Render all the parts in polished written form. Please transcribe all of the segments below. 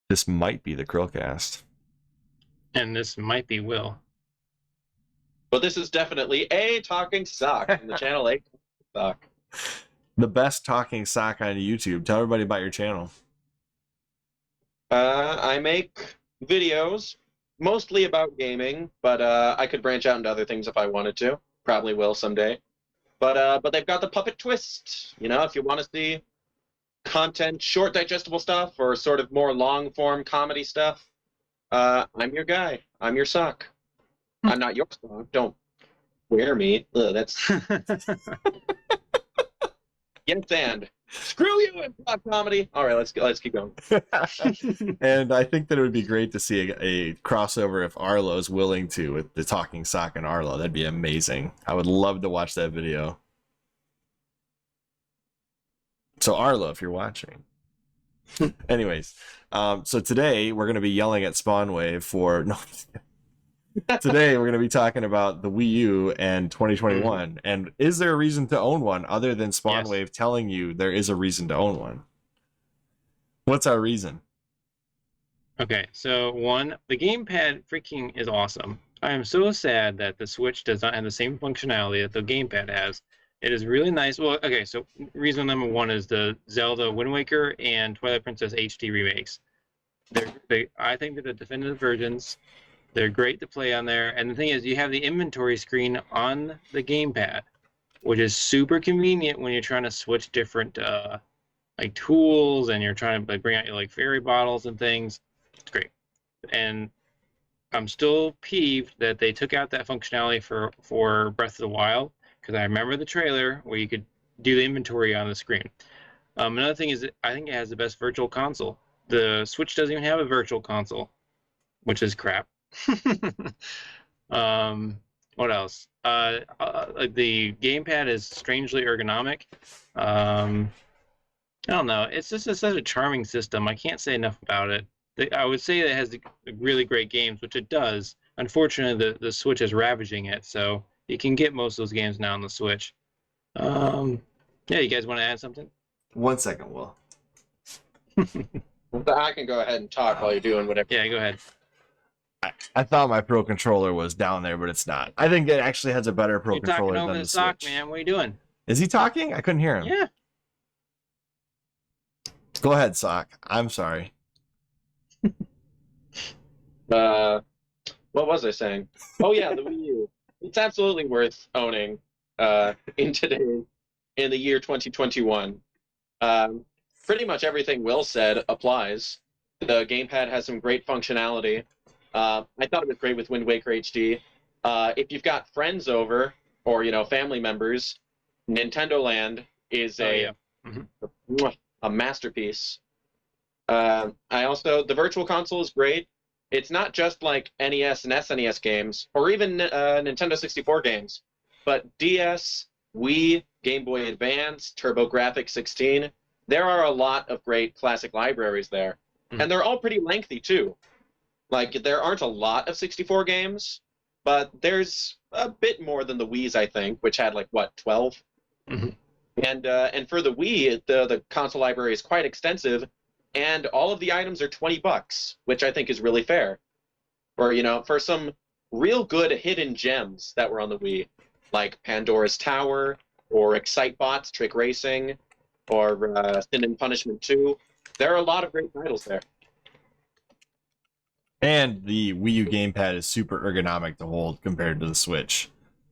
This might be the Krillcast. And this might be Will. But this is definitely a talking sock from the channel A sock. The best talking sock on YouTube. Tell everybody about your channel. I make videos mostly about gaming, but I could branch out into other things if I wanted to. Probably will someday. But they've got the puppet twist. You know, if you want to see content, short digestible stuff, or sort of more long form comedy stuff, I'm your guy. I'm your sock. I'm not your sock. Don't wear me. Ugh, that's yes, and screw you and talk comedy. All right, let's keep going. And I think that it would be great to see a crossover if Arlo's willing to with the talking sock and Arlo. That'd be amazing. I would love to watch that video. So Arlo, if you're watching. Anyways, so today we're going to be yelling at SPAWNWAVE for no. Today we're going to be talking about the Wii U and 2021. And is there a reason to own one other than SPAWNWAVE telling you there is a reason to own one? What's our reason? Okay, so one, the gamepad freaking is awesome. I am so sad that the Switch does not have the same functionality that the gamepad has. It is really nice. Well, okay, so reason number one is the Zelda Wind Waker and Twilight Princess HD remakes. I think they're the definitive versions. They're great to play on there. And the thing is, you have the inventory screen on the gamepad, which is super convenient when you're trying to switch different like tools and you're trying to like bring out your like fairy bottles and things. It's great. And I'm still peeved that they took out that functionality for Breath of the Wild, because I remember the trailer where you could do the inventory on the screen. Another thing is that I think it has the best virtual console. The Switch doesn't even have a virtual console, which is crap. What else? Like the gamepad is strangely ergonomic. I don't know. It's just such a charming system. I can't say enough about it. I would say that it has really great games, which it does. Unfortunately, the Switch is ravaging it, so you can get most of those games now on the Switch. Yeah, you guys want to add something? 1 second, Will. I can go ahead and talk while you're doing whatever. Yeah, go ahead. I thought my Pro Controller was down there, but it's not. I think it actually has a better Pro Controller You're talking over than the the sock, Switch. man. What are you doing? Is he talking? I couldn't hear him. Yeah. Go ahead, Sock. I'm sorry. What was I saying? Oh yeah, the Wii U. It's absolutely worth owning in the year 2021. Pretty much everything Will said applies. The gamepad has some great functionality. I thought it was great with Wind Waker HD. If you've got friends over or family members, Nintendo Land is a masterpiece. The Virtual Console is great. It's not just like NES and SNES games, or even Nintendo 64 games, but DS, Wii, Game Boy Advance, TurboGrafx 16. There are a lot of great classic libraries there. And they're all pretty lengthy, too. Like, there aren't a lot of 64 games, but there's a bit more than the Wii's, I think, which had, like, what, 12? And for the Wii, the console library is quite extensive, and all of the items are $20, which I think is really fair. Or, for some real good hidden gems that were on the Wii, like Pandora's Tower, or Excitebots, Trick Racing, or Sin and Punishment 2. There are a lot of great titles there. And the Wii U gamepad is super ergonomic to hold compared to the Switch.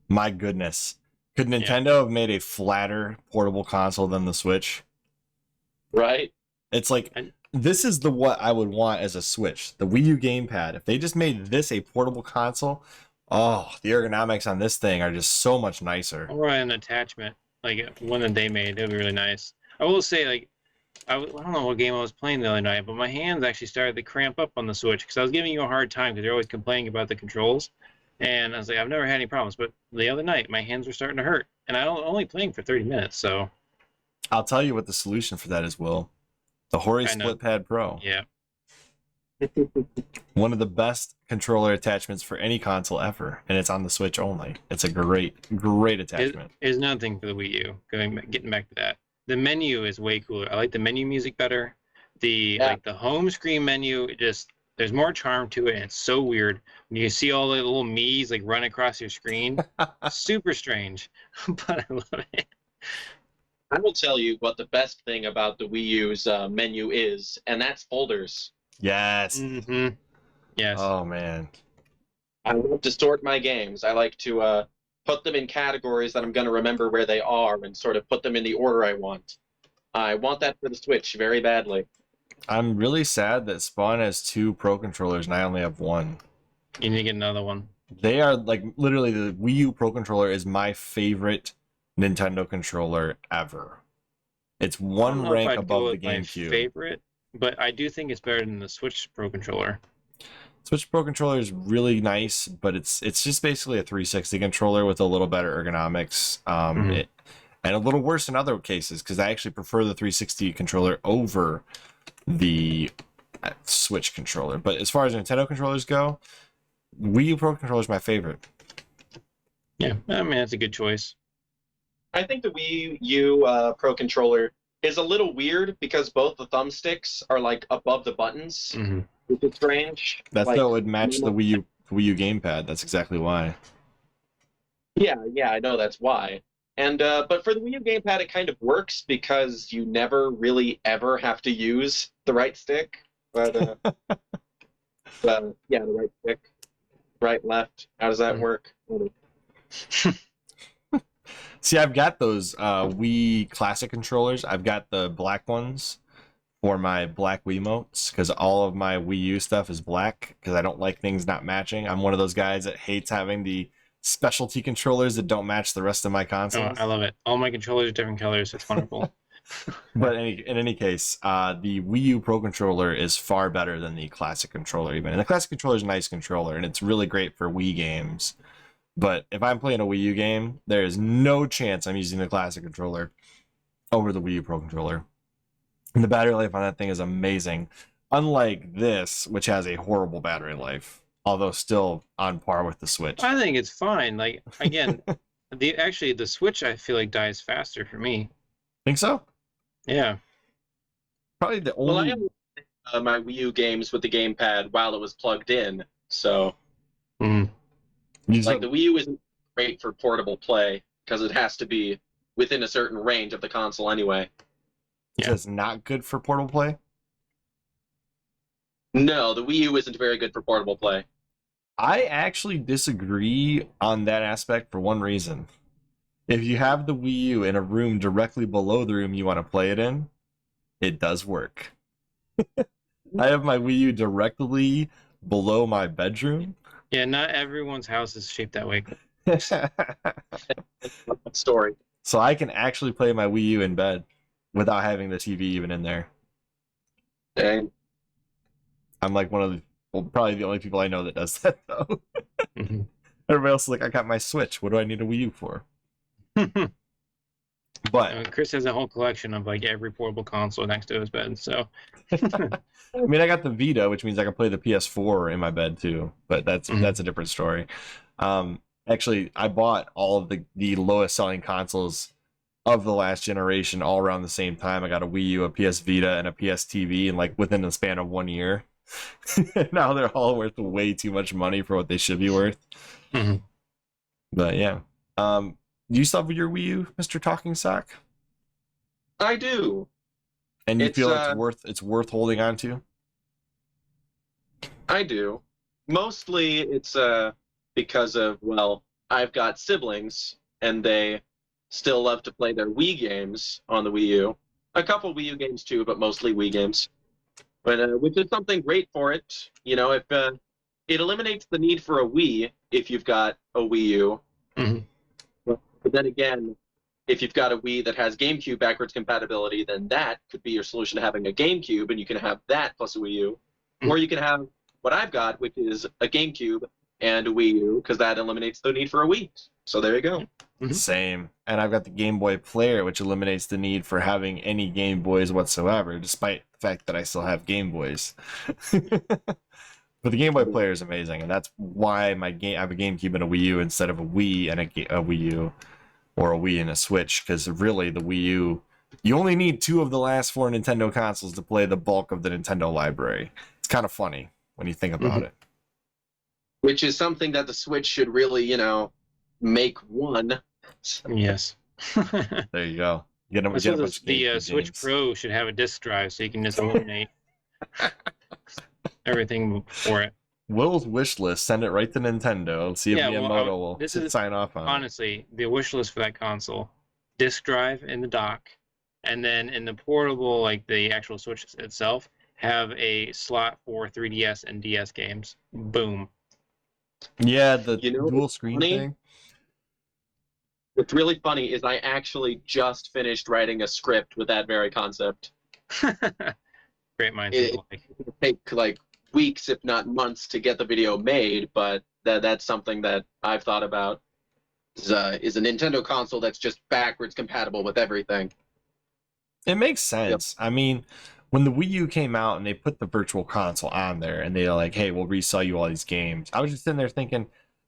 My goodness. Could Nintendo have made a flatter portable console than the Switch? Right? It's like, this is what I would want as a Switch. The Wii U gamepad. If they just made this a portable console, oh, the ergonomics on this thing are just so much nicer. Or an attachment, like one that they made. It would be really nice. I will say, like, I don't know what game I was playing the other night, but my hands actually started to cramp up on the Switch because I was giving you a hard time because you're always complaining about the controls. And I was like, I've never had any problems. But the other night, my hands were starting to hurt. And I'm only playing for 30 minutes, so... I'll tell you what the solution for that is, Will. The Hori Split Pad Pro. Yeah. One of the best controller attachments for any console ever, and it's on the Switch only. It's a great attachment. There's nothing for the Wii U. Getting back to that. The menu is way cooler. I like the menu music better. The like the home screen menu, there's more charm to it, and it's so weird when you see all the little Mii's like run across your screen. Super strange, but I love it. I will tell you what the best thing about the Wii U's menu is, and that's folders. Yes. Mm-hmm. Yes. Oh man. I love to sort my games. I like to put them in categories that I'm going to remember where they are and sort of put them in the order I want. I want that for the Switch very badly. I'm really sad that Spawn has 2 Pro controllers and I only have 1. You need to get another one. They are like literally the Wii U Pro controller is my favorite Nintendo controller ever. It's one rank above the GameCube. Favorite, but I do think it's better than the Switch Pro controller. Switch Pro controller is really nice, but it's just basically a 360 controller with a little better ergonomics, and a little worse in other cases because I actually prefer the 360 controller over the Switch controller. But as far as Nintendo controllers go, Wii U Pro controller is my favorite. Yeah, I mean that's a good choice. I think the Wii U Pro controller is a little weird because both the thumbsticks are like above the buttons, which is strange. That's like, how it would match the Wii U gamepad. That's exactly why. Yeah, I know that's why. And but for the Wii U gamepad, it kind of works because you never really ever have to use the right stick. But yeah, the right stick, right, left. How does that work? See, I've got those Wii Classic controllers. I've got the black ones for my black Wiimotes because all of my Wii U stuff is black because I don't like things not matching. I'm one of those guys that hates having the specialty controllers that don't match the rest of my consoles. Oh, I love it. All my controllers are different colors. It's wonderful. But in any case, the Wii U Pro controller is far better than the Classic controller even. And the Classic controller is a nice controller, and it's really great for Wii games. But if I'm playing a Wii U game, there is no chance I'm using the Classic controller over the Wii U Pro controller. And the battery life on that thing is amazing. Unlike this, which has a horrible battery life, although still on par with the Switch. I think it's fine. Like, again, the Switch, I feel like, dies faster for me. Think so? Yeah. Probably the only... Well, I have my Wii U games with the gamepad while it was plugged in, so... Like, the Wii U isn't great for portable play, because it has to be within a certain range of the console anyway. Yeah. So it's not good for portable play? No, the Wii U isn't very good for portable play. I actually disagree on that aspect for one reason. If you have the Wii U in a room directly below the room you want to play it in, it does work. I have my Wii U directly below my bedroom. Yeah, not everyone's house is shaped that way. Story. So I can actually play my Wii U in bed without having the TV even in there. Dang. I'm like one of the, well, probably the only people I know that does that though. Everybody else is like, I got my Switch. What do I need a Wii U for? But Chris has a whole collection of like every portable console next to his bed. So I mean, I got the Vita, which means I can play the PS4 in my bed too. But that's a different story. Actually, I bought all of the lowest selling consoles of the last generation all around the same time. I got a Wii U, a PS Vita, and a PS TV, and like within the span of 1 year. Now they're all worth way too much money for what they should be worth. But yeah. Do you still have your Wii U, Mr. Talking Sock? I do. And you feel it's worth holding on to? I do. Mostly it's because of, well, I've got siblings and they still love to play their Wii games on the Wii U. A couple Wii U games too, but mostly Wii games. But which is something great for it. You know, if it eliminates the need for a Wii if you've got a Wii U. But then again, if you've got a Wii that has GameCube backwards compatibility, then that could be your solution to having a GameCube, and you can have that plus a Wii U. Or you can have what I've got, which is a GameCube and a Wii U, because that eliminates the need for a Wii. So there you go. Same. And I've got the Game Boy Player, which eliminates the need for having any Game Boys whatsoever, despite the fact that I still have Game Boys. But the Game Boy Player is amazing, and that's why I have a GameCube and a Wii U instead of a Wii and a Wii U, or a Wii and a Switch, because really the Wii U You only need 2 of the last 4 Nintendo consoles to play the bulk of the Nintendo library. It's kind of funny when you think about it. Which is something that the Switch should really, make one. Yes. There you go. Get a bunch of the Switch games. Pro should have a disc drive so you can just eliminate everything for it. Will's wish list. Send it right to Nintendo. Let's see if Miyamoto will sign off on it. Honestly, the wish list for that console: disc drive in the dock, and then in the portable, like the actual Switch itself, have a slot for 3DS and DS games. Boom. Yeah, the dual screen thing. What's really funny is I actually just finished writing a script with that very concept. Great minds. It take like weeks, if not months, to get the video made, but that's something that I've thought about. Is a Nintendo console that's just backwards compatible with everything. It makes sense. Yep. I mean, when the Wii U came out and they put the Virtual Console on there and they're like, hey, we'll resell you all these games, I was just sitting there thinking,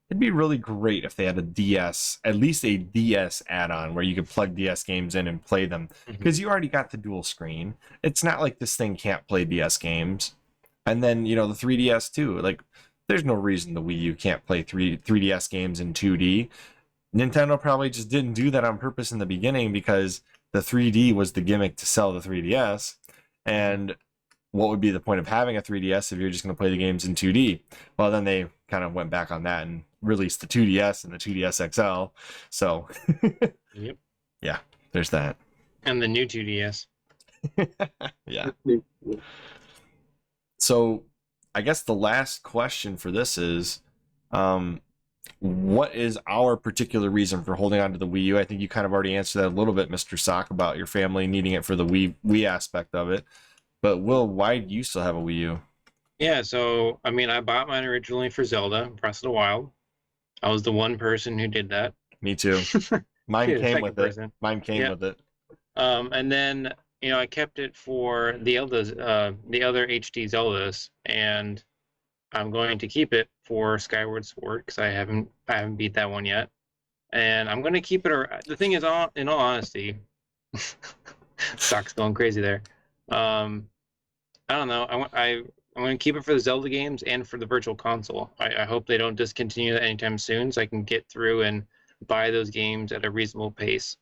it'd be really great if they had a DS, at least a DS add-on where you could plug DS games in and play them. Because you already got the dual screen. It's not like this thing can't play DS games. And then, the 3DS too. Like, there's no reason the Wii U can't play 3DS games in 2D. Nintendo probably just didn't do that on purpose in the beginning because the 3D was the gimmick to sell the 3DS. And what would be the point of having a 3DS if you're just going to play the games in 2D? Well, then they kind of went back on that and released the 2DS and the 2DS XL. So, yep. Yeah, there's that. And the new 2DS. Yeah. So, I guess the last question for this is, what is our particular reason for holding on to the Wii U? I think you kind of already answered that a little bit, Mr. Sock, about your family needing it for the Wii aspect of it. But Will, why do you still have a Wii U? Yeah, so, I mean, I bought mine originally for Zelda, Breath of the Wild. I was the one person who did that. Me too. Mine came with it. Mine came with it. And then, I kept it for the other HD Zeldas, and I'm going to keep it for Skyward Sword because I haven't beat that one yet, and I'm going to keep it. The thing is, in all honesty, Sock's going crazy there. I don't know. I'm going to keep it for the Zelda games and for the Virtual Console. I hope they don't discontinue that anytime soon, so I can get through and buy those games at a reasonable pace.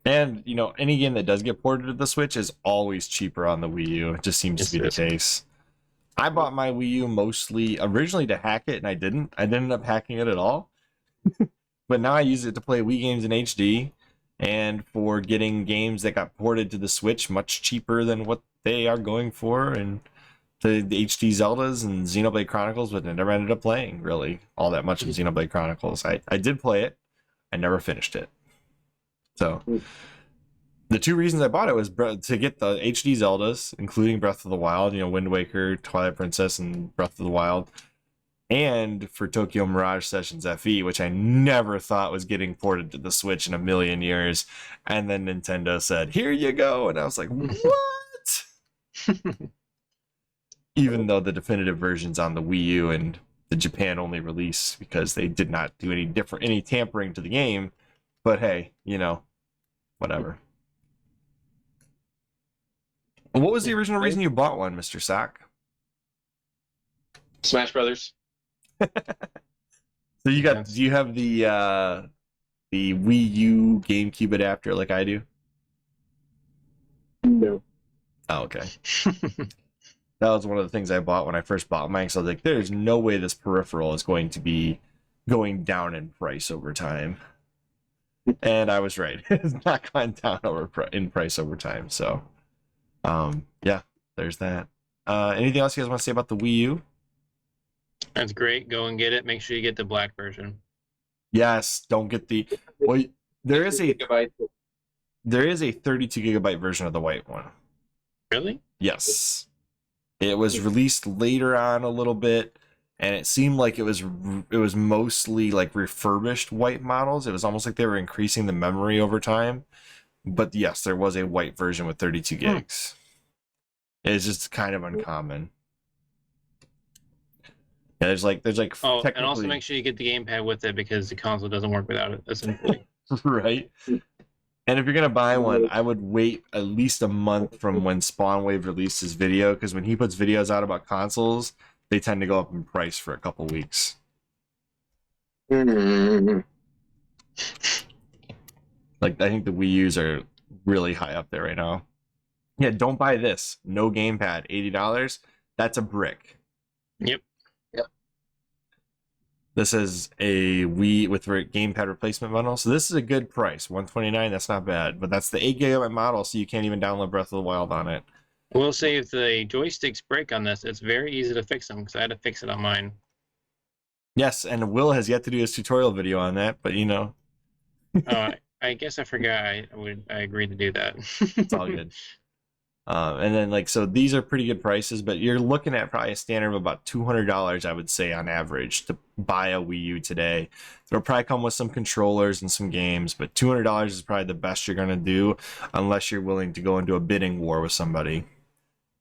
And, any game that does get ported to the Switch is always cheaper on the Wii U. It just seems to be the case. I bought my Wii U mostly originally to hack it, and I didn't. I didn't end up hacking it at all. But now I use it to play Wii games in HD and for getting games that got ported to the Switch much cheaper than what they are going for. And the HD Zeldas and Xenoblade Chronicles, but I never ended up playing, really, all that much of Xenoblade Chronicles. I did play it. I never finished it. So, the 2 reasons I bought it was to get the HD Zeldas, including Breath of the Wild, Wind Waker, Twilight Princess, and Breath of the Wild, and for Tokyo Mirage Sessions FE, which I never thought was getting ported to the Switch in a million years. And then Nintendo said, here you go. And I was like, what? Even though the definitive version's on the Wii U and the Japan-only release because they did not do any tampering to the game. But hey, whatever. What was the original reason you bought one, Mr. Sock? Smash Brothers. So do you have the Wii U GameCube adapter like I do? No. Oh, okay. That was one of the things I bought when I first bought mine. So I was like, there's no way this peripheral is going to be going down in price over time. And I was right. It's not gone down in price over time. So, yeah, there's that. Anything else you guys want to say about the Wii U? That's great. Go and get it. Make sure you get the black version. Yes, don't get the. Well, there is a 32 gigabyte version of the white one. Really? Yes. It was released later on a little bit, and it seemed like it was mostly like refurbished white models. It was almost like they were increasing the memory over time. But yes, there was a white version with 32 gigs. It's just kind of uncommon. Yeah, there's like and also make sure you get the gamepad with it because the console doesn't work without it, essentially. Right. And if you're gonna buy one, I would wait at least a month from when SpawnWave released his video, because when he puts videos out about consoles, they tend to go up in price for a couple weeks. Hmm. Like, I think the Wii U's are really high up there right now. Yeah, don't buy this. No gamepad, $80. That's a brick. Yep. This is a Wii with gamepad replacement bundle. So this is a good price. $129, that's not bad. But that's the 8GB model, so you can't even download Breath of the Wild on it. We'll say if the joysticks break on this, it's very easy to fix them, because I had to fix it on mine. Yes, and Will has yet to do his tutorial video on that, but you know. I guess I forgot I agreed to do that. It's all good. And then, like, so these are pretty good prices, but you're looking at probably a standard of about $200, I would say, on average, to buy a Wii U today. It'll probably come with some controllers and some games, but $200 is probably the best you're going to do, unless you're willing to go into a bidding war with somebody.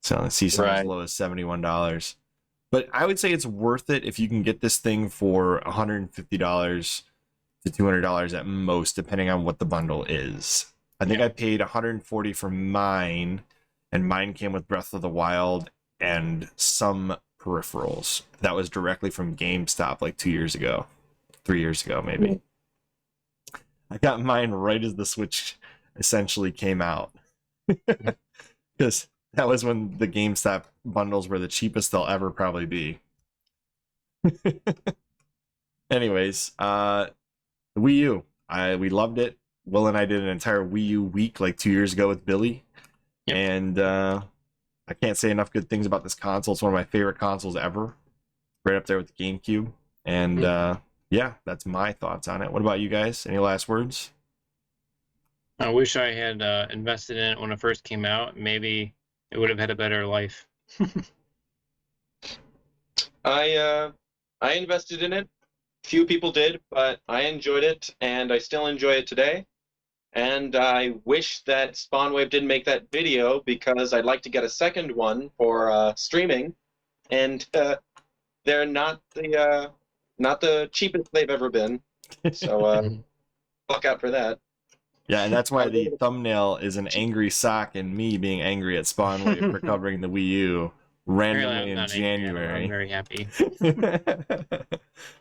So let's see, something as low as $71. But I would say it's worth it if you can get this thing for $150 to $200 at most, depending on what the bundle is. I think I paid $140 for mine, and mine came with Breath of the Wild and some peripherals. That was directly from GameStop like 2 years ago, 3 years ago, maybe. I got mine right as the Switch essentially came out. Because that was when the GameStop bundles were the cheapest they'll ever probably be. Anyways, the Wii U. We loved it. Will and I did an entire Wii U week like 2 years ago with Billy. Yep. And I can't say enough good things about this console. It's one of my favorite consoles ever. Right up there with the GameCube. And yeah, that's my thoughts on it. What about you guys? Any last words? I wish I had invested in it when it first came out. Maybe it would have had a better life. I invested in it. Few people did, but I enjoyed it, and I still enjoy it today. And I wish that SpawnWave didn't make that video, because I'd like to get a second one for streaming, and they're not the cheapest they've ever been. So look out for that. Yeah, and that's why the thumbnail is an angry sock and me being angry at SpawnWave for covering the Wii U randomly in January. I'm very happy.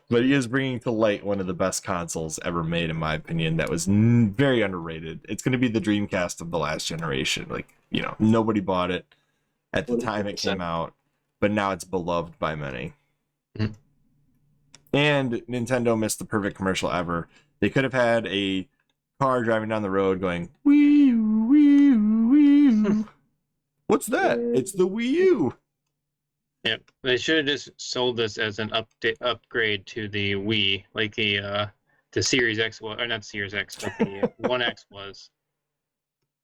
But he is bringing to light one of the best consoles ever made, in my opinion. That was very underrated. It's going to be the Dreamcast of the last generation. Like, you know, nobody bought it at the time it came out, but now it's beloved by many. Mm-hmm. And Nintendo missed the perfect commercial ever. They could have had a car driving down the road going, Wii U, Wii U, Wii U. What's that? It's the Wii U. Yep, they should have just sold this as an upgrade to the Wii, like the Series X was, or not Series X, but the One X was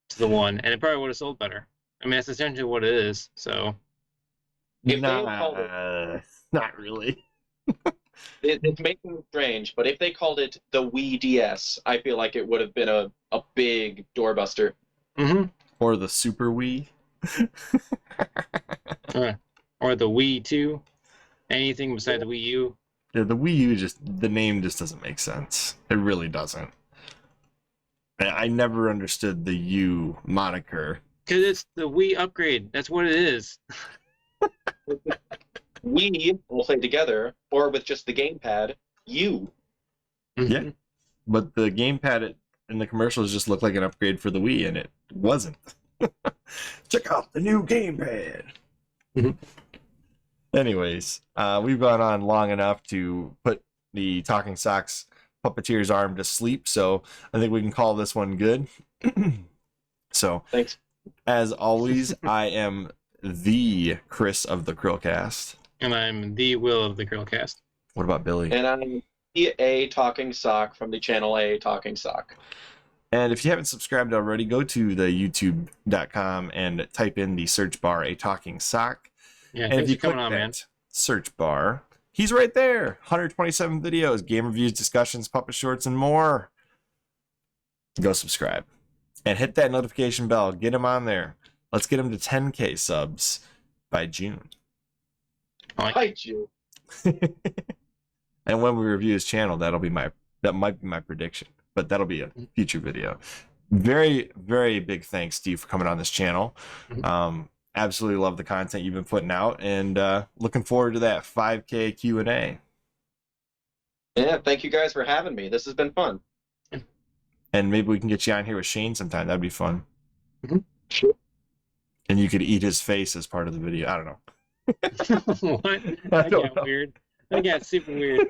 to the One, and it probably would have sold better. I mean, that's essentially what it is. So, not really. It's making it strange, but if they called it the Wii DS, I feel like it would have been a big doorbuster. Mm-hmm. Or the Super Wii. Or the Wii 2. Anything besides the Wii U. Yeah, the Wii U, the name just doesn't make sense. It really doesn't. I never understood the U moniker. Because it's the Wii upgrade. That's what it is. We will play together, or with just the gamepad, U. Yeah, but the gamepad in the commercials just looked like an upgrade for the Wii, and it wasn't. Check out the new gamepad. Anyways, we've gone on long enough to put the Talking Socks puppeteer's arm to sleep, so I think we can call this one good. So, thanks. As always, I am the Chris of the CHRILLCAST. And I'm the Will of the CHRILLCAST. What about Billy? And I'm the A Talking Sock from the channel A Talking Sock. And if you haven't subscribed already, go to the youtube.com and type in the search bar A Talking Sock. Yeah, and if you click that search bar, he's right there. 127 videos, game reviews, discussions, puppet shorts, and more. Go subscribe. And hit that notification bell. Get him on there. Let's get him to 10K subs by June. By June. And when we review his channel, that might be my prediction. But that'll be a future video. very, very big thanks, Steve, for coming on this channel. Mhm. Absolutely love the content you've been putting out, and looking forward to that 5K Q&A. Yeah, thank you guys for having me. This has been fun. And maybe we can get you on here with Shane sometime. That'd be fun. Sure. And you could eat his face as part of the video. I don't know. What? I That don't got know. weird. That got super weird.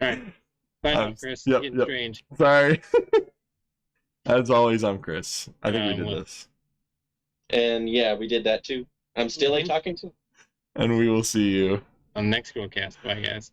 All right. Bye now, Chris. Yep, Getting yep. strange. Sorry. As always, I'm Chris. I think we did Well. this. And yeah, we did that too. I'm still Mhm. talking to. And we will see you On the next CHRILLCAST. Bye, guys.